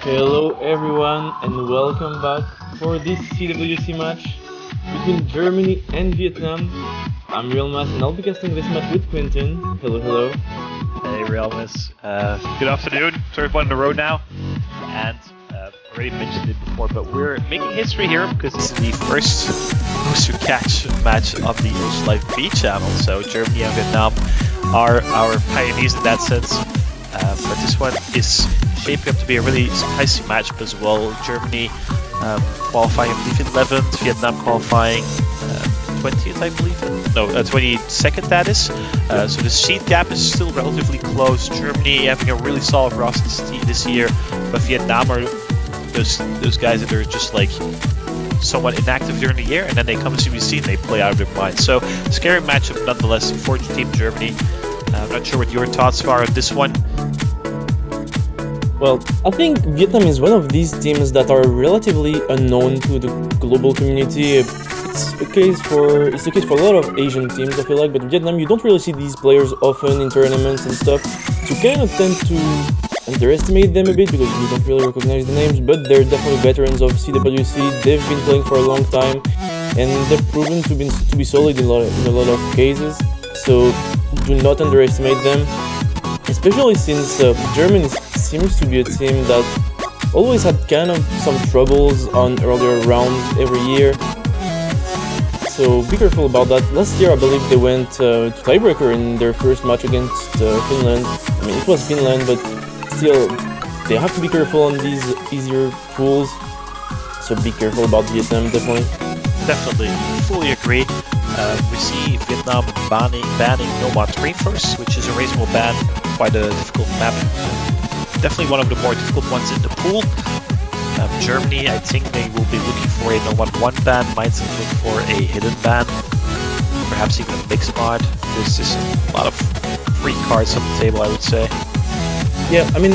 Hello everyone and welcome back for this CWC match between Germany and Vietnam. I'm Realmas and I'll be casting this match with Quentin. Hello, hello. Hey Realmas, good afternoon, third one in a row now, and already mentioned it before, but we're making history here because this is the first booster catch match of the Ocean Life B channel, so Germany and Vietnam are our pioneers in that sense, but this one is shaping up to be a really spicy matchup as well. Germany qualifying, I believe, 11th, Vietnam qualifying 20th, I believe. No, 22nd, that is. So the seed gap is still relatively close. Germany having a really solid roster this year, but Vietnam are those guys that are just like somewhat inactive during the year, and then they come to CBC and they play out of their minds. So scary matchup nonetheless for Team Germany. I'm not sure what your thoughts are on this one. Well, I think Vietnam is one of these teams that are relatively unknown to the global community. It's the case for a lot of Asian teams, I feel like, but Vietnam, you don't really see these players often in tournaments and stuff. So you kind of tend to underestimate them a bit because you don't really recognize the names, but they're definitely veterans of CWC. They've been playing for a long time, and they've proven to be solid in a lot of cases. So do not underestimate them, especially since Germany seems to be a team that always had kind of some troubles on earlier rounds every year. So be careful about that. Last year, I believe they went to tiebreaker in their first match against Finland. I mean, it was Finland, but still, they have to be careful on these easier pools. So be careful about Vietnam, definitely. Definitely, fully agree. We see Vietnam banning Nomad 3 first, which is a reasonable ban, quite a difficult map. Definitely one of the more difficult ones in the pool. Germany, I think they will be looking for a Nomad 1 ban, might look for a hidden ban, perhaps even a mixed mod. There's just a lot of free cards on the table, I would say. Yeah, I mean,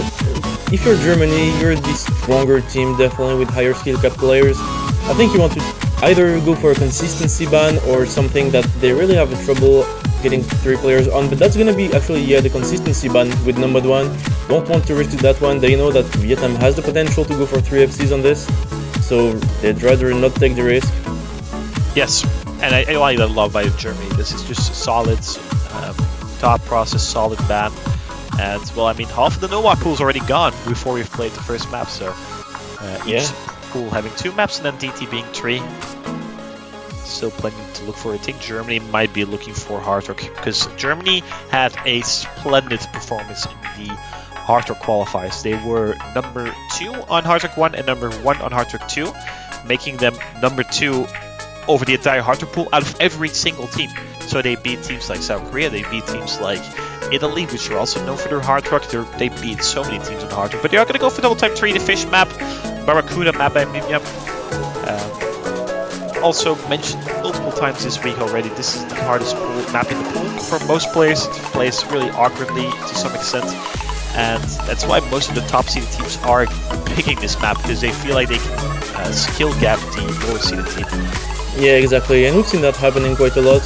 if you're Germany, you're the stronger team, definitely, with higher skill cap players. I think you want to either go for a consistency ban or something that they really have trouble getting 3 players on, but that's gonna be actually, the consistency ban with number 1. Don't want to risk that one. They know that Vietnam has the potential to go for 3 FCs on this, so they'd rather not take the risk. Yes, and I like that a lot by Germany. This is just a solid thought process, solid ban. And, well, I mean, half of the Nomad pool is already gone before we've played the first map, so each pool having 2 maps and then DT being 3. Still plenty to look for. I think Germany might be looking for Hard Rock, because Germany had a splendid performance in the Hard Rock qualifiers. They were number 2 on Hard Rock 1 and number 1 on Hard Rock 2, making them number 2 over the entire Hard Rock pool out of every single team. So they beat teams like South Korea, they beat teams like Italy, which are also known for their Hard Rock. They beat so many teams on Hard Rock, but they are going to go for double type 3, the fish map, Barracuda map by Mimyam. Also mentioned multiple times this week already, this is the hardest map in the pool for most players. It plays really awkwardly to some extent, and that's why most of the top seeded teams are picking this map, because they feel like they can skill gap the lower seeded team. Yeah, exactly, and we've seen that happening quite a lot.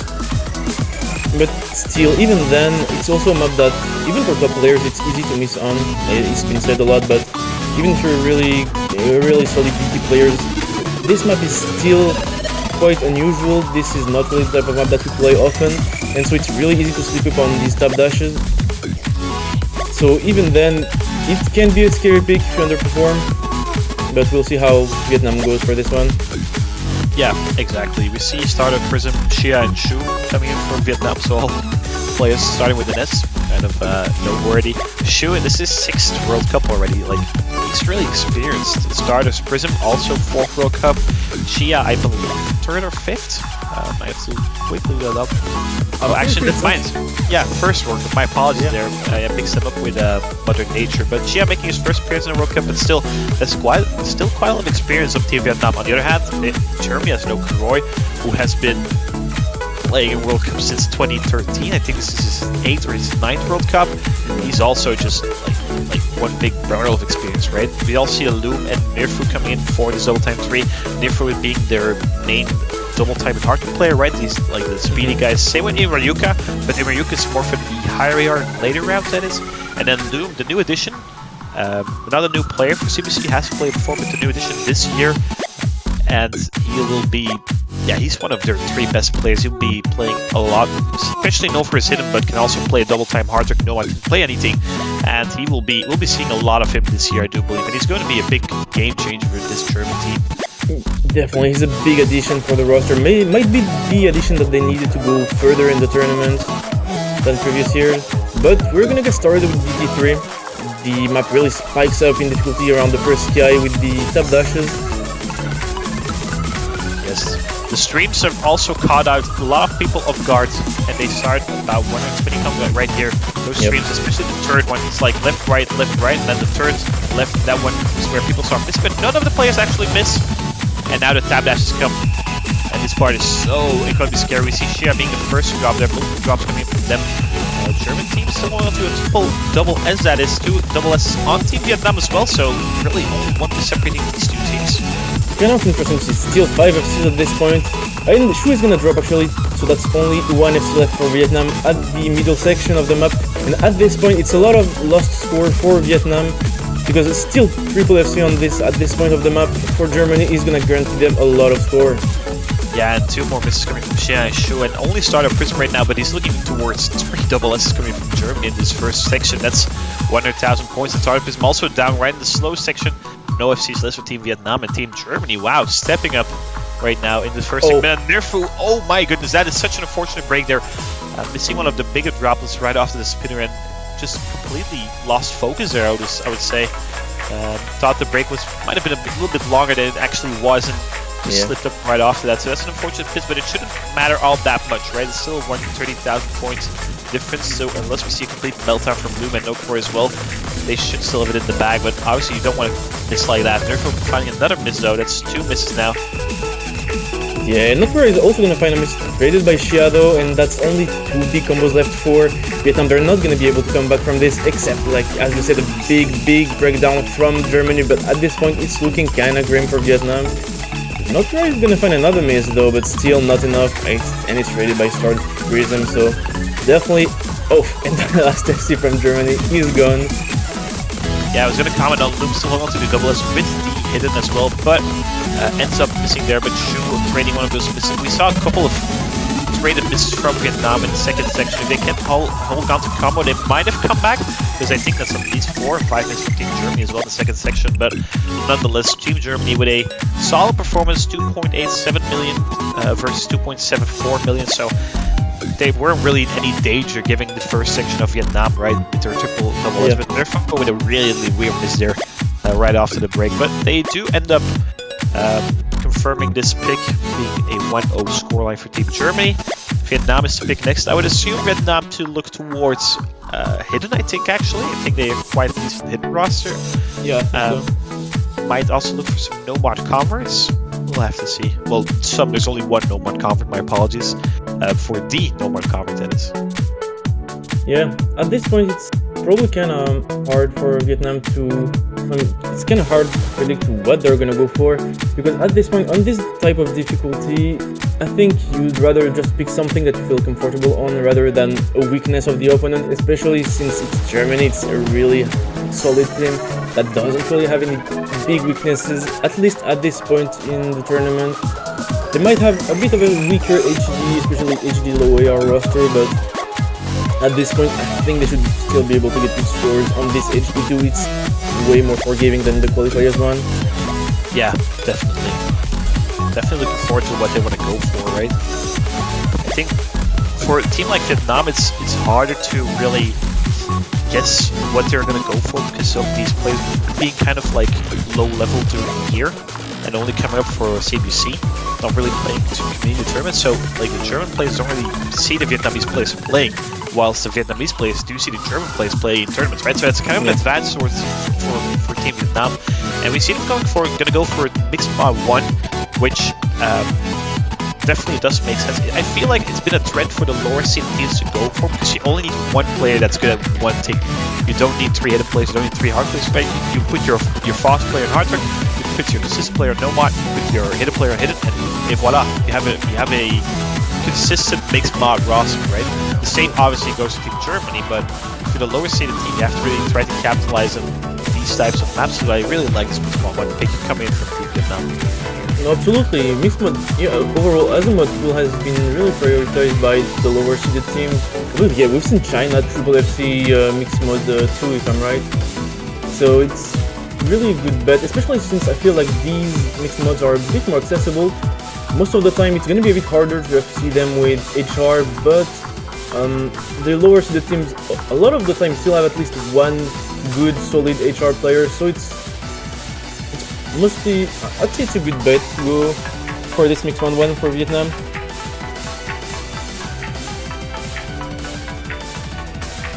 But still, even then, it's also a map that, even for top players, it's easy to miss on. It's been said a lot, but even if you're really solid PT players, this map is still quite unusual. This is not really the type of map that you play often, and so it's really easy to slip up on these top dashes. So even then, it can be a scary pick if you underperform, but we'll see how Vietnam goes for this one. Yeah, exactly. We see starter Prism, Xia, and Shu coming in from Vietnam, so all players starting with an S, kind of noteworthy. Shu, and this is 6th World Cup already, like, he's really experienced. Starters Prism, also 4th World Cup. Xia, I believe, 3rd or 5th? I have to quickly look that up. Oh, actually, that's mine. Yeah, 1st World Cup. My apologies there. I mixed them up with Mother Nature. But Xia making his first appearance in the World Cup, but still, that's still quite a lot of experience of Team Vietnam. On the other hand, Germany has no Roy, who has been playing in World Cup since 2013. I think this is his 8th or his 9th World Cup. He's also just like one big barrel of experience, right? We all see a Loom and Mirfu coming in for this double time 3. Mirfu being their main double time and hard to player, right? These like the speedy guys. Same with Imaryuka, but Imaryuka is more for the higher AR later rounds, that is. And then Loom, the new addition, Another new player for CBC, has played before with the new edition this year, and he will be, yeah, he's one of their 3 best players. He'll be playing a lot, especially known for his hidden, but can also play a double-time hard trick. No one can play anything, and we'll be seeing a lot of him this year, I do believe, and he's going to be a big game changer for this German team. Definitely, he's a big addition for the roster. Might be the addition that they needed to go further in the tournament than previous years. But we're gonna get started with DT3. The map really spikes up in difficulty around the first sky with the top dashes. Yes, the streams have also caught out a lot of people off guard, and they start about 120 combat right here. Those streams, especially the third one, it's like left, right, and then the third left. That one is where people start missing, but none of the players actually miss. And now the tab dashes come, and this part is so incredibly scary. We see Shia being the first to drop there, multiple drops coming in from them. German team still want to do a triple double S, that is, 2 double S on Team Vietnam as well, so really only one is separating these 2 teams. Kind of interesting to see still 5 FCs at this point. And Shu is gonna drop actually, so that's only 1 FC left for Vietnam at the middle section of the map. And at this point, it's a lot of lost score for Vietnam, because it's still triple FC on this at this point of the map. For Germany is gonna guarantee them a lot of score. Yeah, and 2 more misses coming from Xia and Shu, and only started Prism right now, but he's looking towards 3 double S's coming from Germany in this first section. That's 100,000 points. And Target Prism also down right in the slow section. No FCs less for Team Vietnam and Team Germany. Wow, stepping up right now in the first segment. And Nerfu, oh my goodness, that is such an unfortunate break there. Missing one of the bigger droplets right after the spinner, and just completely lost focus there, I would say. Thought the break might have been a little bit longer than it actually was, and just slipped up right after that. So that's an unfortunate piss, but it shouldn't matter all that much, right? It's still 130,000 points difference, so unless we see a complete meltdown from Loom and Nokor as well, they should still have it in the bag, but obviously you don't want to miss like that. Nerful finding another miss though, that's 2 misses now. Yeah, Nokor is also going to find a miss traded by Xia though, and that's only 2 big combos left for Vietnam. They're not going to be able to come back from this, except, like, as you said, a big breakdown from Germany, but at this point it's looking kinda grim for Vietnam. Nokor is going to find another miss though, but still not enough, and it's traded by Star Prism, so definitely... Oh, and the last FC from Germany is gone. Yeah, I was going to comment on Loom still holding on to the double S with the hidden as well, but ends up missing there, but Shu trading one of those misses. We saw a couple of traded misses from Vietnam in the second section. If they can hold on to combo, they might have come back, because I think that's at least 4 or 5 misses from Team Germany as well in the second section, but nonetheless, Team Germany with a solid performance, 2.87 million versus 2.74 million, so they weren't really in any danger giving the first section of Vietnam, right, with their triple double S, but they're with a really weird miss there right after the break, but they do end up confirming this pick being a 1-0 scoreline for Team Germany. Vietnam is to pick next. I would assume Vietnam to look towards Hidden, I think, actually. I think they have quite a decent Hidden roster. Yeah, might also look for some Nomad Converts. We'll have to see. Well, there's only one Nomad Convert, my apologies. For the Nomad Convert, that is. Yeah, at this point it's probably kind of hard for Vietnam to... it's kind of hard to predict what they're gonna go for, because at this point, on this type of difficulty, I think you'd rather just pick something that you feel comfortable on rather than a weakness of the opponent, especially since it's Germany. It's a really solid team that doesn't really have any big weaknesses, at least at this point in the tournament. They might have a bit of a weaker HD, especially HD low AR roster, but at this point I think they should still be able to get good scores on this HD2. It's way more forgiving than the qualifiers one. Yeah, definitely. Definitely looking forward to what they want to go for, right? I think for a team like Vietnam, it's harder to really guess what they're going to go for because of these players being kind of like low level during the year and only coming up for CBC, not really playing to community tournaments. So like the German players don't really see the Vietnamese players playing, whilst the Vietnamese players do see the German players play in tournaments, right? So it's kind of an advantage for Team Vietnam, and we see them going to go for mixed mod 1, which definitely does make sense. I feel like it's been a trend for the lower seed teams to go for, because you only need one player that's good at one thing. You don't need 3 headed players, you don't need 3 hard players, right? You put your fast player in hard trick, you put your assist player on Nomad, you put your hidden player on hidden, and voila, you have a consistent mixed mod roster, right? The same obviously goes to Team Germany, but for the lower seeded team, you have to really try to capitalize on these types of maps, so I really like this one pick coming in from Team Vietnam. No, absolutely. Mixed mod, yeah, overall, Azimuth pool has been really prioritized by the lower seeded teams. Yeah, we've seen China Triple FC mixed mod too, if I'm right. So it's really a good bet, especially since I feel like these mixed mods are a bit more accessible. Most of the time, it's gonna be a bit harder to FC them with HR, but the lower seeded teams, a lot of the time, still have at least one good, solid HR player. So it's mostly, I'd say it's a good bet to go for this mix 1-1 for Vietnam.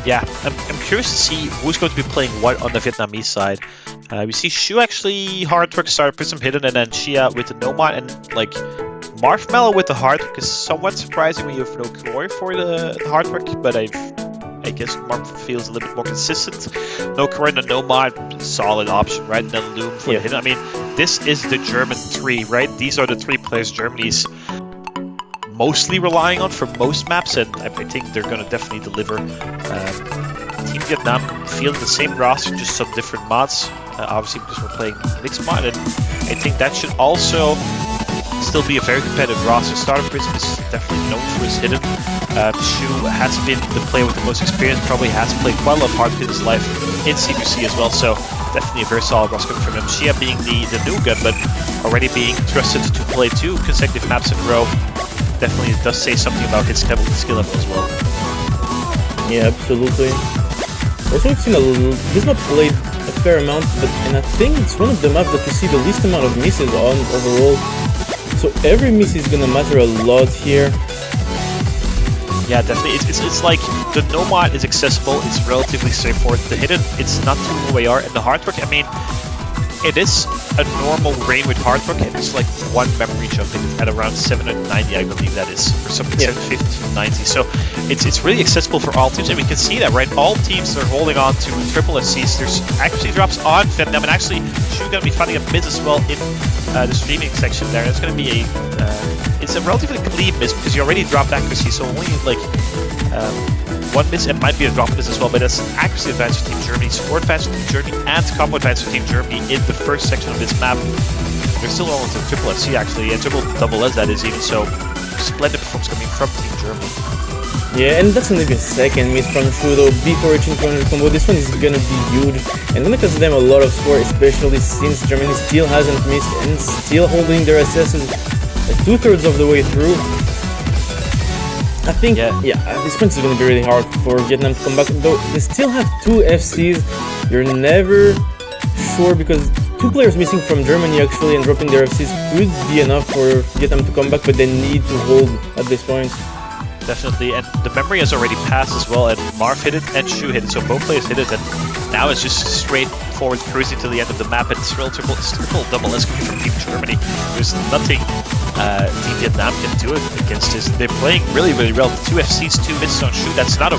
Yeah, I'm curious to see who's going to be playing what on the Vietnamese side. We see Shu actually Hardwork started Prism Hidden, and then Xia with the Nomad, and like Marshmallow with the Hardwork is somewhat surprising when you have no Kroy for the Hardwork, but I guess Mark feels a little bit more consistent. No Kroy and the Nomad, solid option, right? And then Loom for the Hidden. I mean, this is the German three, right? These are the three players Germany's mostly relying on for most maps, and I think they're going to definitely deliver. Team Vietnam feeling the same roster, just some different mods, obviously because we're playing mixed mod, and I think that should also still be a very competitive roster. Starter Prism is definitely known for his hidden. Shu has been the player with the most experience, probably has played quite a lot of Hardwood in his life in CBC as well, so definitely a very solid roster from him. Xia being the new gun, but already being trusted to play 2 consecutive maps in a row, definitely does say something about his skill level as well. Yeah, absolutely. Also, we've seen this map played a fair amount, and I think it's one of the maps that you see the least amount of misses on overall. So every miss is gonna matter a lot here. Yeah, definitely. It's like the Nomad is accessible, it's relatively straightforward. The Hidden, it's not too OAR, and the Hardwork, I mean, it is a normal rain with Hardwork, and it's like one memory jumping at around 790, I believe that is, or something, 750 to 90. So it's really accessible for all teams, and we can see that, right? All teams are holding on to triple SCs. There's accuracy drops on Vietnam, and actually, Shu going to be finding a miss as well in the streaming section there. It's going to be it's a relatively clean miss because you already dropped accuracy, so only like one miss, and might be a drop miss as well, but that's accuracy advantage for Team Germany, score advantage for Team Germany, and combo advantage for Team Germany in the first section of this map. They're still almost a triple FC actually, and triple double S that is even, so splendid performance coming from Team Germany. Yeah, and that's gonna be a second miss from Shu though, before reaching 200 combo. This one is gonna be huge, and gonna cost them a lot of score, especially since Germany still hasn't missed and still holding their SSs 2/3 of the way through. I think, yeah, this point is going to be really hard for Vietnam to come back, though they still have 2 FCs. You're never sure, because 2 players missing from Germany actually and dropping their FCs could be enough for Vietnam to come back, but they need to hold at this point. Definitely, and the memory has already passed as well, and Marv hit it and Shu hit it, so both players hit it, and now it's just straightforward cruising to the end of the map, and it's triple double S coming from Team Germany. There's nothing Team Vietnam can do against this. They're playing really, really well. 2 FCs, 2 misses on Shu. That's not a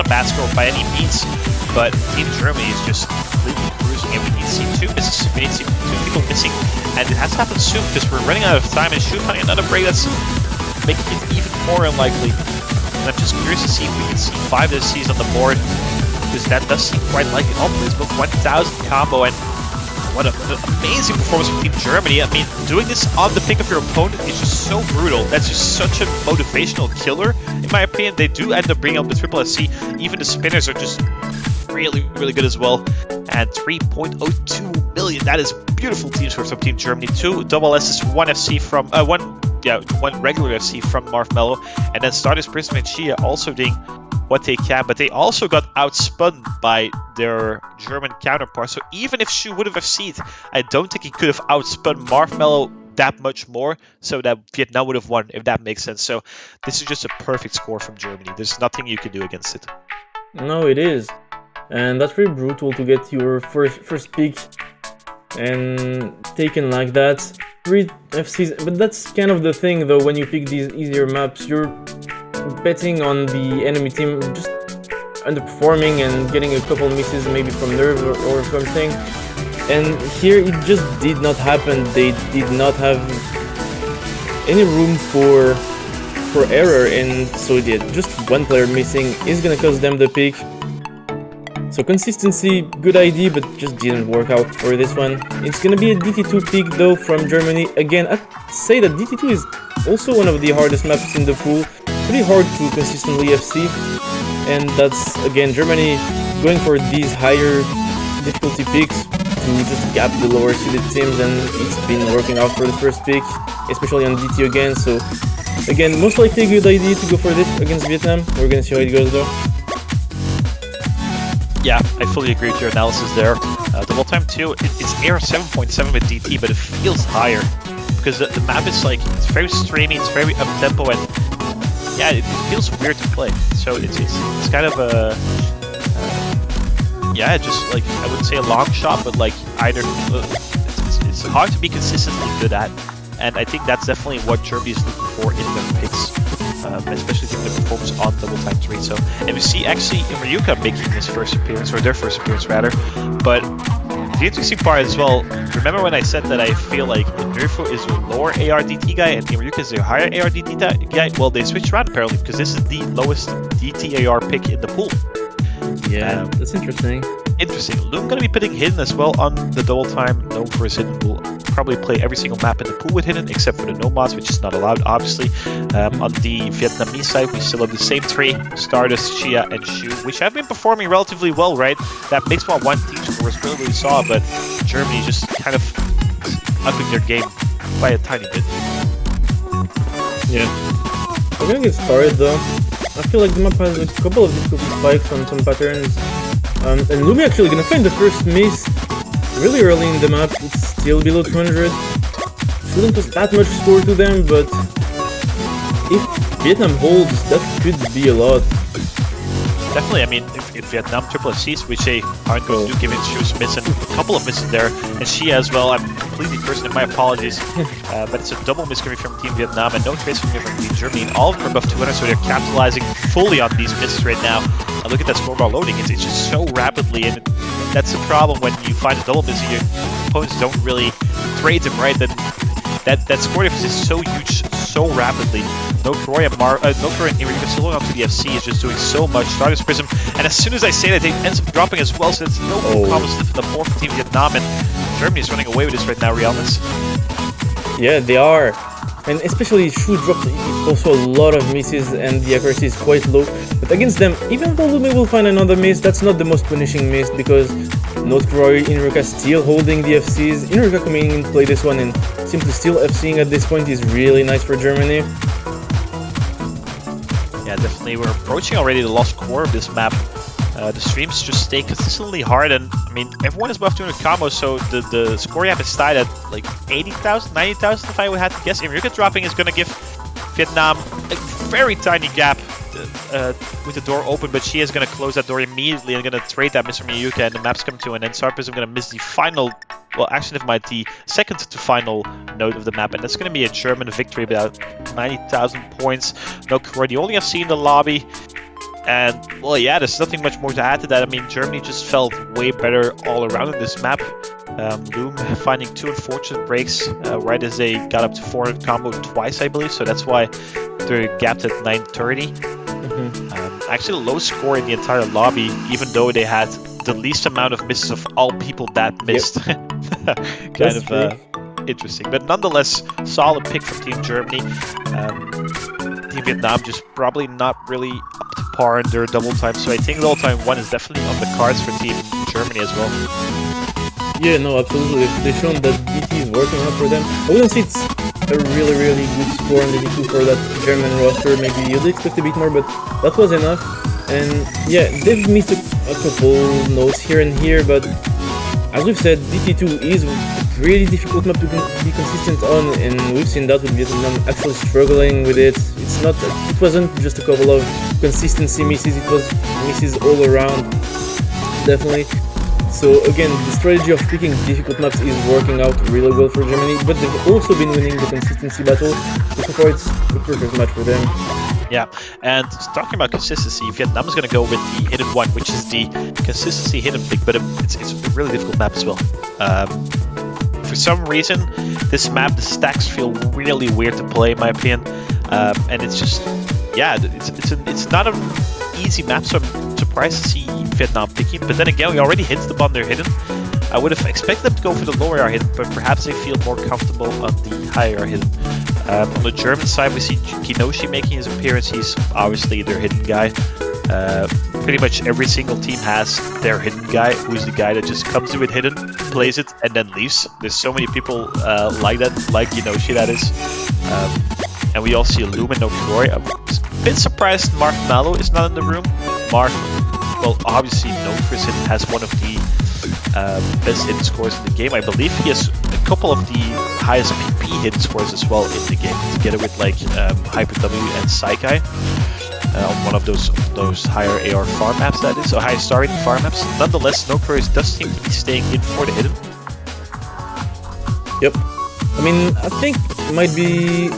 bad score by any means, but Team Germany is just completely cruising, and we need to see 2 misses. We need to see 2 people missing, and it has to happen soon because we're running out of time, and Shu finding another break that's making it even more unlikely. And I'm just curious to see if we can see 5 FCs on the board, because that does seem quite likely. Oh, please, book 1000 combo, and what an amazing performance from Team Germany. I mean, doing this on the pick of your opponent is just so brutal. That's just such a motivational killer, in my opinion. They do end up bringing up the triple SC. Even the spinners are just really, really good as well. And 3.02 million. That is beautiful team score from Team Germany. 2 double S's, 1 FC from one regular FC from Marshmallow, and then Stardust Prism and Xia also doing what they can, but they also got outspun by their German counterparts. So even if Shu would have FC'd, I don't think he could have outspun Marshmallow that much more, so that Vietnam would have won, if that makes sense. So this is just a perfect score from Germany. There's nothing you can do against it. No, it is, and that's pretty brutal to get your first pick and taken like that. 3 FCs, but that's kind of the thing though, when you pick these easier maps, you're betting on the enemy team just underperforming and getting a couple misses maybe from nerves or something, and here it just did not happen. They did not have any room for error, and so yeah, just 1 player missing is gonna cost them the pick. So consistency, good idea, but just didn't work out for this one. It's gonna be a DT2 pick though from Germany. Again, I'd say that DT2 is also one of the hardest maps in the pool. Pretty hard to consistently FC. And that's, again, Germany going for these higher difficulty picks to just gap the lower seeded teams, and it's been working out for the first pick, especially on DT again. So again, most likely a good idea to go for this against Vietnam. We're gonna see how it goes though. Yeah, I fully agree with your analysis there. Double time 2, it's AR 7.7 with DT, but it feels higher because the map is like, it's very streamy, it's very up tempo, and yeah, it feels weird to play. So it's kind of a yeah, just like, I wouldn't say a long shot, but like either it's hard to be consistently good at, and I think that's definitely what Germany is looking for in their picks. Especially given the performance on double time 3. So, and we see actually Ryuka making his first appearance, or their first appearance rather. But the interesting part as well, remember when I said that I feel like Nerfo is a lower ARDT guy and Ryuka is a higher ARDT guy? Well, they switched around apparently, because this is the lowest DTAR pick in the pool. Yeah, that's interesting. Interesting. Loom gonna be putting Hidden as well on the double time. Known for his Hidden, will probably play every single map in the pool with Hidden, except for the Nomads, which is not allowed, obviously. On the Vietnamese side, we still have the same three: Stardust, Xia, and Shu, which have been performing relatively well, right? That makes 1 team score is really solid, but Germany just kind of upping their game by a tiny bit. Yeah. We're gonna get started though. I feel like the map has a couple of difficult spikes on some patterns. And Lumi actually gonna find the first miss really early in the map. It's still below 200. Shouldn't cause that much score to them, but if Vietnam holds, that could be a lot. Definitely, I mean, if Vietnam triple FCs, which they aren't going to do, given Shu's missing a couple of misses there, and she as well, I'm completely cursing, my apologies, but it's a double miss coming from Team Vietnam, and no trace from Team Germany, and all of them are above 200, so they're capitalizing fully on these misses right now. And look at that scoreboard loading, it's just so rapidly, and that's the problem when you find a double miss and your opponents don't really trade them right, then that score difference is so huge, so rapidly. No Troy and Eureka still going up to the FC is just doing so much. Stardust Prism, and as soon as I say that, they end up dropping as well, so it's no common stuff in the 4th Team Vietnam, and Germany is running away with this right now, Realness. Yeah, they are. And especially Shu dropped also a lot of misses and the accuracy is quite low. But against them, even though Lume will find another miss, that's not the most punishing miss because Notgroy, Inruka still holding the FCs. Inruka coming in to play this one and simply still FCing at this point is really nice for Germany. Yeah, definitely. We're approaching already the lost core of this map. The streams just stay consistently hard, and I mean, everyone is above 200 combos, so the score gap is tied at like 80,000, 90,000 if I would have to guess. If dropping is going to give Vietnam a very tiny gap with the door open, but she is going to close that door immediately and going to trade that miss from Yuka, and the maps come to an end. Sarprism going to miss the final, well, actually, never mind, the second to final node of the map, and that's going to be a German victory, about 90,000 points. No Croy, the only FC in the lobby. And, well, yeah, there's nothing much more to add to that. I mean, Germany just felt way better all around in this map. Loom finding 2 unfortunate breaks right as they got up to 400 combo twice, I believe. So that's why they're gapped at 930. Actually, the lowest score in the entire lobby, even though they had the least amount of misses of all people that missed. Kind of interesting. But nonetheless, solid pick from Team Germany. Team Vietnam just probably not really up to par in their double time, so I think double time 1 is definitely on the cards for Team Germany as well. Yeah, no, absolutely. They've shown that DT is working out for them. I wouldn't say it's a really good score on the DT for that German roster. Maybe you'd expect a bit more, but that was enough. And yeah, they've missed a couple notes here and here, but as we've said, DT2 is a really difficult map to be consistent on, and we've seen that with Vietnam actually struggling with it. It wasn't just a couple of consistency misses, it was misses all around, definitely. So again, the strategy of picking difficult maps is working out really well for Germany, but they've also been winning the consistency battle, so far it's the perfect match for them. Yeah, and talking about consistency, Vietnam is going to go with the hidden one, which is the consistency hidden pick, but it's a really difficult map as well. For some reason, this map, the stacks feel really weird to play, in my opinion, and it's just, yeah, it's not an easy map, so I'm surprised to see Vietnam picking, but then again, we already hit the bomb they're hidden. I would have expected them to go for the lower AR hidden, but perhaps they feel more comfortable on the higher AR hidden. On the German side, we see Kinoshi making his appearance. He's obviously their hidden guy. Pretty much every single team has their hidden guy, who's the guy that just comes in with hidden, plays it, and then leaves. There's so many people like that, like Kinoshi, that is. And we all see Lumen, no Troy. I'm a bit surprised Mark Mallow is not in the room. Mark, well, obviously known for his hidden, has one of the best hidden scores in the game. I believe he has a couple of the highest PP hidden scores as well in the game, together with like Hyper W and Saikai. On one of those higher AR farm maps, that is, or high star rating farm maps. Nonetheless, No Queries does seem to be staying in for the hidden. Yep. I mean, I think it might be...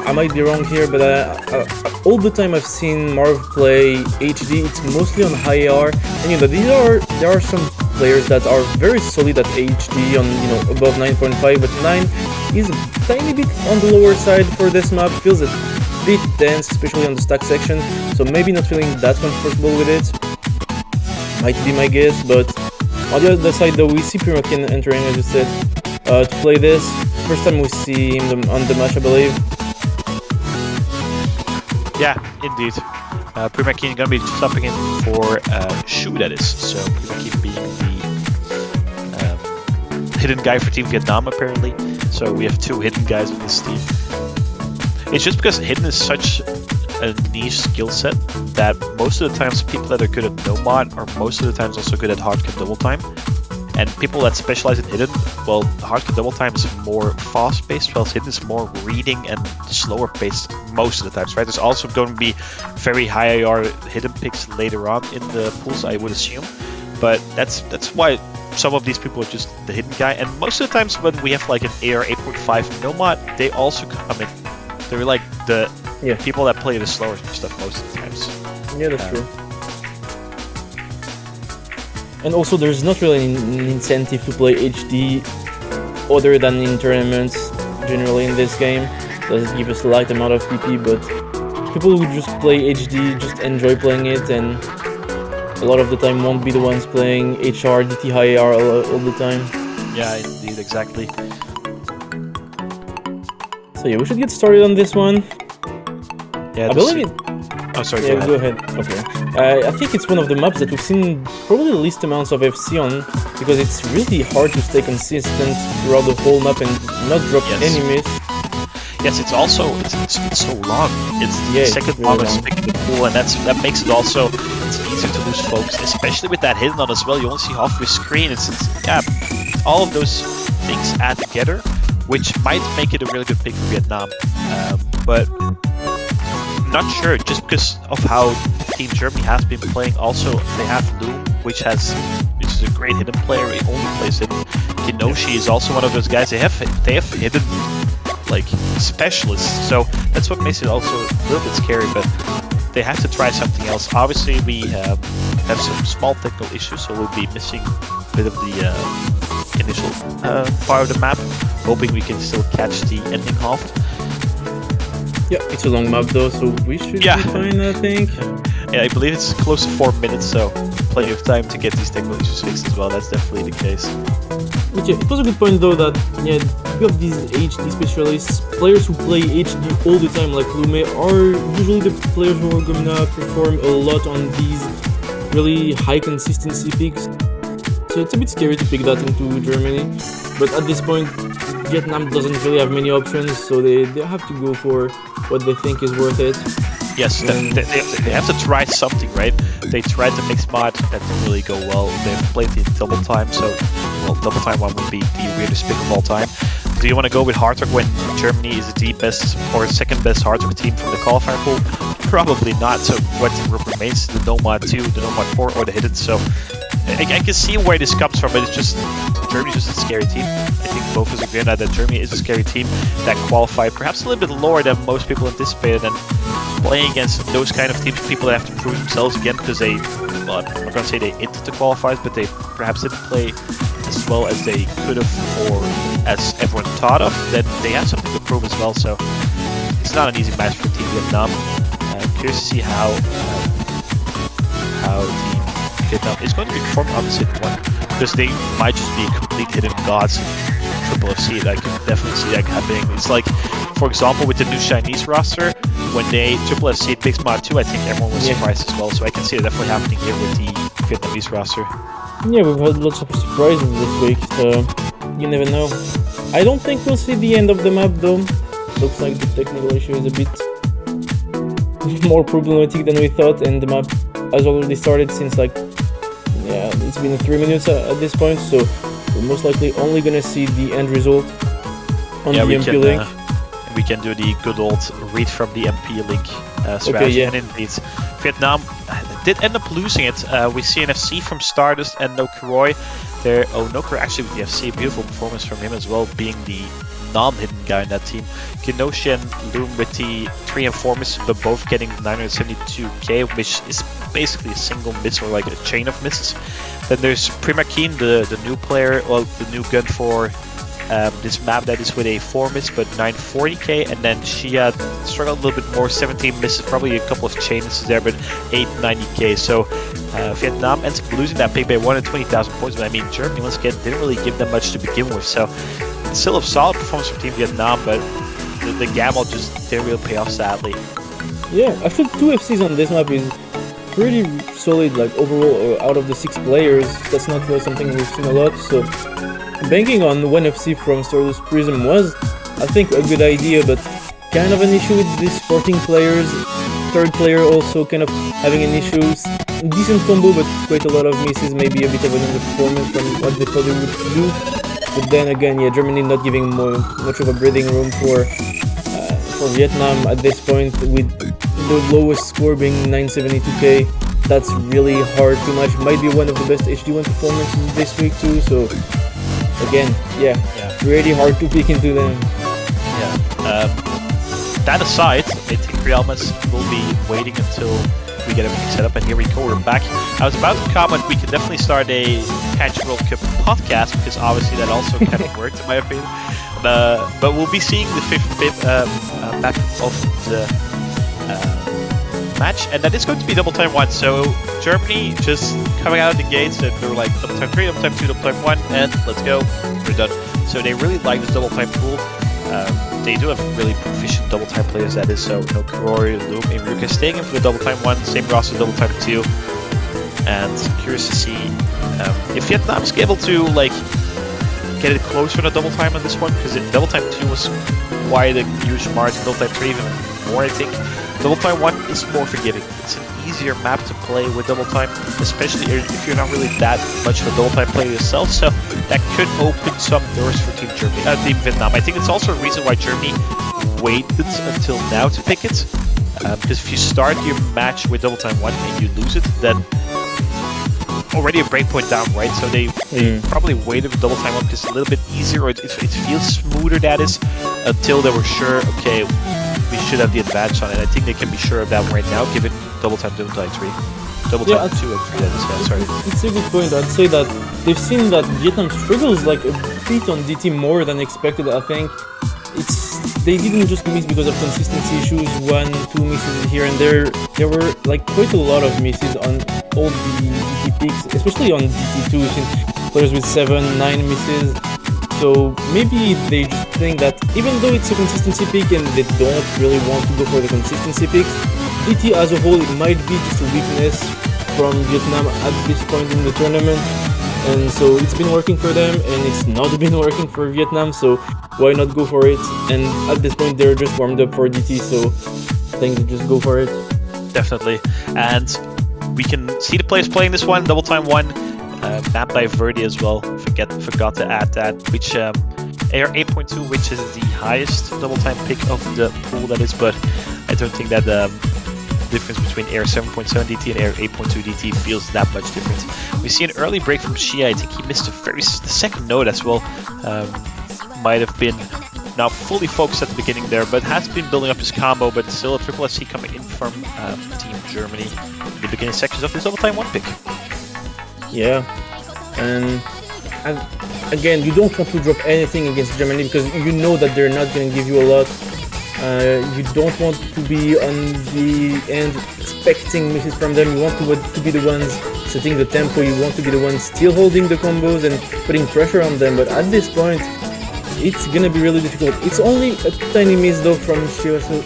I might be wrong here, but all the time I've seen Marv play HD, it's mostly on high AR, and you know, there are some players that are very solid at HD on, you know, above 9.5, but 9 is a tiny bit on the lower side for this map. Feels a bit dense, especially on the stack section, so maybe not feeling that comfortable with it. Might be my guess, but on the other side though, we see Primakin entering, as you said, to play this. First time we see him on the match, I believe. Yeah, indeed. Primakin gonna be stopping in for Shu, that is. So Primakin being the hidden guy for Team Vietnam, apparently. So we have two hidden guys on this team. It's just because hidden is such a niche skill set that most of the times people that are good at Nomad are most of the times also good at hardcore double time. And people that specialize in hidden, well, hardcore double time is more fast-paced, while hidden is more reading and slower paced most of the times, right? There's also going to be very high AR hidden picks later on in the pools, I would assume. But that's why some of these people are just the hidden guy. And most of the times when we have like an AR 8.5 Nomad, they also come in. They're like the people that play the slower stuff most of the times. Yeah, that's true. And also, there's not really an incentive to play HD other than in tournaments, generally in this game. Does give us a light amount of PP, but people who just play HD just enjoy playing it, and a lot of the time won't be the ones playing HR, DT high AR all the time. Yeah, indeed, exactly. So yeah, we should get started on this one. Yeah, I believe it. Oh, sorry. Yeah, go ahead. Okay. I think it's one of the maps that we've seen probably the least amounts of FC on, because it's really hard to stay consistent throughout the whole map and not drop any miss. Yes, it's also it's so long. It's the second longest pick in the pool, and that makes it also it's easier to lose focus, especially with that hidden on as well. You only see half your screen. It's all of those things add together, which might make it a really good pick for Vietnam, but. Not sure, just because of how Team Germany has been playing. Also, they have Loom, which is a great hidden player. He only plays hidden. Kinoshi is also one of those guys. They have hidden like specialists, so that's what makes it also a little bit scary. But they have to try something else. Obviously, we have some small technical issues, so we'll be missing a bit of the initial part of the map. Hoping we can still catch the ending half. Yeah, it's a long map though, so we should be fine, I think. Yeah, I believe it's close to 4 minutes, so plenty of time to get these technical issues fixed as well. That's definitely the case. But yeah, it was a good point though that you have these HD specialists, players who play HD all the time like Lume are usually the players who are gonna perform a lot on these really high consistency picks. So it's a bit scary to pick that into Germany, but at this point Vietnam doesn't really have many options, so they have to go for what they think is worth it. Yes, they have to try something, right? They tried the mixed mod, that didn't really go well. They've played the double time, so well, double time one would be the weirdest pick of all time. Do you want to go with hard rock when Germany is the best or second best hard rock team from the qualifier pool? Probably not. So what remains, the Nomad 2, the Nomad 4, or the hidden? So I can see where this comes from, but it's just Germany's just a scary team. I think both of us agree on that Germany is a scary team that qualified perhaps a little bit lower than most people anticipated, and playing against those kind of teams, people that have to prove themselves again because they, well, I'm not going to say they entered the qualifiers, but they perhaps didn't play as well as they could have or as everyone thought of, then they have something to prove as well. So it's not an easy match for Team Vietnam. Curious to see how Team Vietnam is going to be performing on the City 1, because they might just be complete hidden gods in Triple FC. I can definitely see that happening. It's like, for example, with the new Chinese roster, when they Triple FC picks Mod 2, I think everyone was surprised as well. So I can see it definitely happening here with the Vietnamese roster. Yeah, we've had lots of surprises this week, so you never know. I don't think we'll see the end of the map though. Looks like the technical issue is a bit more problematic than we thought, and the map has already started since like, yeah, it's been 3 minutes at this point, so we're most likely only gonna see the end result on the MP link. We can do the good old read from the MP link strategy. And indeed, Vietnam did end up losing it. We see an FC from Stardust and No Kuroi. No Kuroi actually with the FC, beautiful performance from him as well, being the non-hidden guy in that team. Kinoshi and Loom with the 3 and 4 misses, but both getting 972k, which is basically a single miss or like a chain of misses. Then there's Prima Keen, the new player, well, the new gun for this map that is with a 4 miss but 940k, and then Shia struggled a little bit more, 17 misses, probably a couple of chain misses there, but 890k. So Vietnam ends up losing that pick by 120,000 points, but I mean Germany once again didn't really give them much to begin with, so it's still a solid performance from Team Vietnam, but the gamble just didn't really pay off, sadly. Yeah, actually 2 FCs on this map is pretty solid, like overall out of the 6 players. That's not really something we've seen a lot, so banking on 1 FC from Stardust Prism was, I think, a good idea, but kind of an issue with these 14 players. Third player also kind of having an issue. Decent combo, but quite a lot of misses, maybe a bit of an underperformance from what they thought they would do. But then again, yeah, Germany not giving much of a breathing room for Vietnam at this point, with the lowest score being 972k. That's really hard to match. Might be one of the best HD1 performances this week too, so again, yeah, really hard to peek into them. Yeah. That aside, I think Real Madrid will be waiting until we get everything set up, and here we go, we're back. I was about to comment we can definitely start a Catch World Cup podcast, because obviously that also kind of worked in my opinion. But we'll be seeing the 5th map of the match, and that is going to be double time 1. So Germany just coming out of the gates, and they're like double time 3, double time 2, double time 1, and let's go, we're done. So they really like this double time pool. They do have really proficient double time players, that is, so No Kuroi, Loom, and Ruka staying in for the double time 1, same roster double time 2, and curious to see if Vietnam is able to like get it closer to double time on this one, because double time 2 was quite a huge margin, double time 3 even more, I think. Double time 1 is more forgiving. It's an easier map to play with double time, especially if you're not really that much of a double time player yourself, so that could open some doors for Team Vietnam. I think it's also a reason why Germany waited until now to pick it, because if you start your match with double time 1 and you lose it, then already a breakpoint down, right? So they probably waited with double time 1 because it's a little bit easier, or it feels smoother, that is, until they were sure, okay, we should have the advantage on it. I think they can be sure of that right now, given double time 2 and 3. Double time 2 and 3, that is, yeah, sorry. It's a good point. I'd say that they've seen that Vietnam struggles like a bit on DT more than expected, I think. They didn't just miss because of consistency issues, 1, 2 misses here and there. There were like quite a lot of misses on all the DT picks, especially on DT2, since players with 7, 9 misses. So maybe they just think that even though it's a consistency pick and they don't really want to go for the consistency picks, DT as a whole, it might be just a weakness from Vietnam at this point in the tournament. And so it's been working for them, and it's not been working for Vietnam, so why not go for it? And at this point they're just warmed up for DT, so I think they just go for it. Definitely. And we can see the players playing this one, double time 1, map by Verdi as well, forgot to add that, which AR 8.2, which is the highest double time pick of the pool, that is, but I don't think that the difference between AR 7.7 DT and AR 8.2 DT feels that much different. We see an early break from Shia. I think he missed the second node as well. Might have been not fully focused at the beginning there, but has been building up his combo, but still a Triple SC coming in from Team Germany in the beginning sections of this double time 1 pick. Yeah, and again, you don't want to drop anything against Germany because you know that they're not going to give you a lot. You don't want to be on the end expecting misses from them. You want to be the ones setting the tempo. You want to be the one still holding the combos and putting pressure on them, but at this point, it's gonna be really difficult. It's only a tiny miss though from Shio, so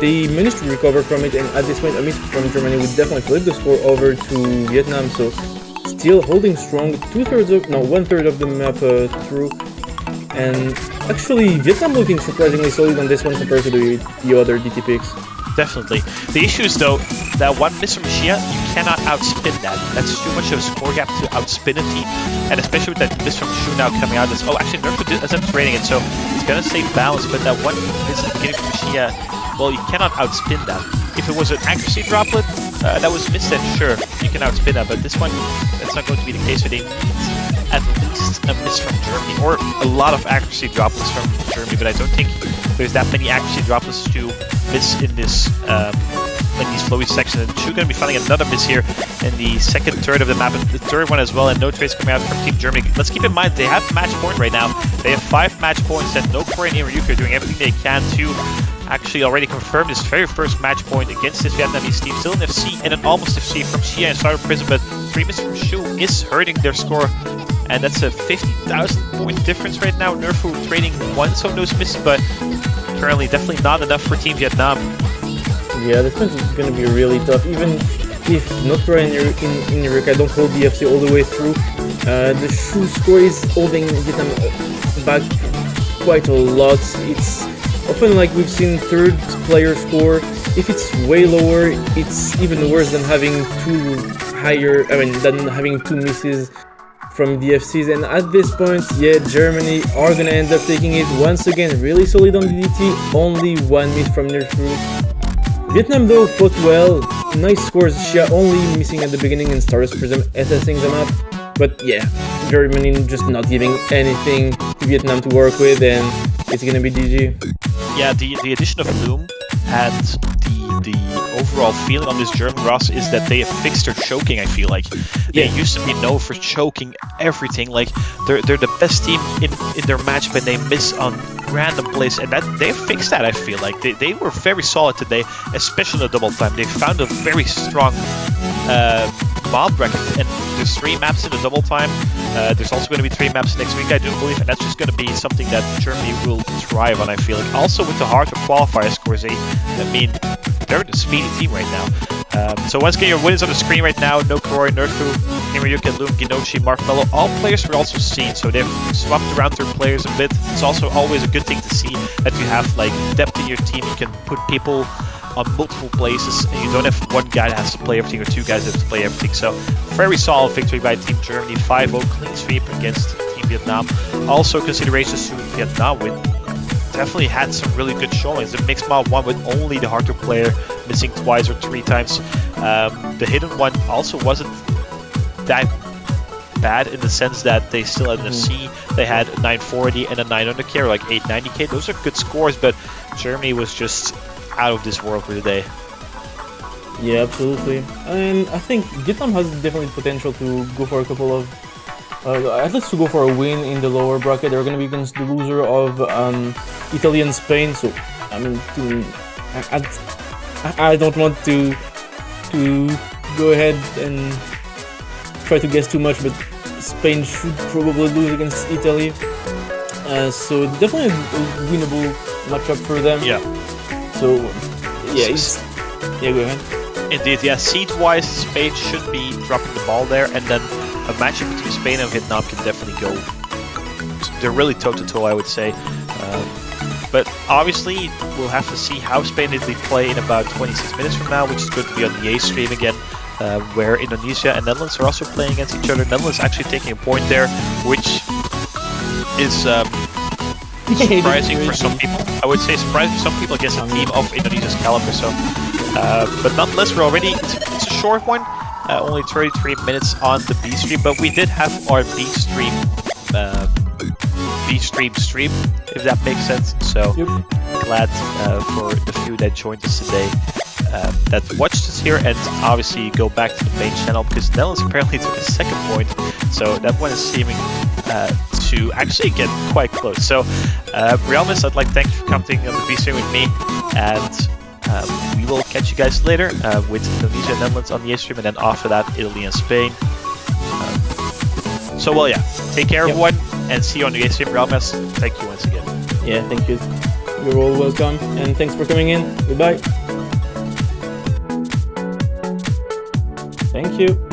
they managed to recover from it, and at this point, a miss from Germany would definitely flip the score over to Vietnam. So still holding strong, 1/3 of the map through, and actually Vietnam looking surprisingly solid on this one compared to the other DT picks. Definitely. The issue is though that one miss from Xia, you cannot outspin that. That's too much of a score gap to outspin a team, and especially with that miss from Shu now coming out. As, oh, actually Nerf is rating it, so it's gonna stay balanced. But that one miss at the beginning from Xia, well, you cannot outspin that. If it was an accuracy droplet that was missed, then sure, you can outspin that. But this one, that's not going to be the case. So they need at least a miss from Germany, or a lot of accuracy droplets from Germany. But I don't think there's that many accuracy droplets to miss in this in these flowy sections. And Shu going to be finding another miss here in the second third of the map, and the third one as well, and no trades coming out from Team Germany. Let's keep in mind they have match point right now. They have 5 match points, and no Korean and Ryuko are doing everything they can to actually already confirm this very first match point against this Vietnamese team. Still an FC and an almost FC from Xia and Starter Prism, but 3 misses from Shu is hurting their score. And that's a 50,000 point difference right now. Nerfu trading once of those misses, but currently definitely not enough for Team Vietnam. Yeah, this one's going to be really tough. Even if North Korea in Eureka don't hold the FC all the way through, the Shu score is holding Vietnam back quite a lot. It's often like we've seen third player score. If it's way lower, it's even worse than having than having 2 misses from the FCs. And at this point, yeah, Germany are gonna end up taking it once again. Really solid on the DT, only 1 miss from Nerfu. Vietnam though fought well, nice scores. Xia only missing at the beginning and Stardust Prism assessing them up. But yeah, Germany just not giving anything to Vietnam to work with, and it's gonna be GG. Yeah, the addition of Loom and the overall feeling on this German roster is that they have fixed their choking. I feel like they used to be known for choking everything. Like they're the best team in their match, but they miss on random plays, and that they fixed that. I feel like they were very solid today, especially in the double time. They found a very strong mob bracket, and there's 3 maps in the double time. There's also going to be 3 maps next week, I do believe, and that's just going to be something that Germany will thrive on. I feel like also with the hardcore qualifier scores, they're the speedy team right now. So once again, your winners on the screen right now: No Koroi, Nerfu, Hiroyuki, Loom, Ginoshi, Mark Mello. All players were also seen, so they've swapped around their players a bit. It's also always a good thing to see that you have like depth in your team. You can put people on multiple places, and you don't have one guy that has to play everything or 2 guys that have to play everything. So very solid victory by Team Germany, 5-0 clean sweep against Team Vietnam. Also considerations to Vietnam win. Definitely had some really good showings. The mixed mod one with only the hardcore player missing 2 or 3 times. The hidden one also wasn't that bad in the sense that they still had an FC. They had a 940 and a 900k, or like 890k. Those are good scores, but Germany was just out of this world for today. Yeah, absolutely. And I think Vietnam has definitely potential to go for a couple of, at least to go for a win in the lower bracket. They're going to be against the loser of Italy and Spain. So, I mean, I don't want to go ahead and try to guess too much, but Spain should probably lose against Italy. So definitely a winnable matchup for them. Yeah. So, yeah, go ahead. Indeed, yeah, seed-wise, Spain should be dropping the ball there, and then a matchup between Spain and Vietnam can definitely go. They're really toe-to-toe, I would say. But obviously, we'll have to see how Spain is play in about 26 minutes from now, which is going to be on the A stream again, where Indonesia and Netherlands are also playing against each other. Netherlands actually taking a point there, which is surprising for some people. I would say surprising for some people against a team of Indonesia's caliber. So, but nonetheless, we're already it's a short one, only 33 minutes on the B stream. But we did have our B stream stream, if that makes sense. So glad for the few that joined us today, that watched us here, and obviously go back to the main channel because Netherlands apparently took a 2nd point. So that one is seeming to actually get quite close. So, Realmus, I'd like to thank you for coming on the B stream with me, and we will catch you guys later with Indonesia and Netherlands on the A stream, and then after that, Italy and Spain. So, well, yeah. Take care, everyone, and see you on the A stream. Ralmas, thank you once again. Yeah, thank you. You're all welcome, and thanks for coming in. Goodbye. Thank you.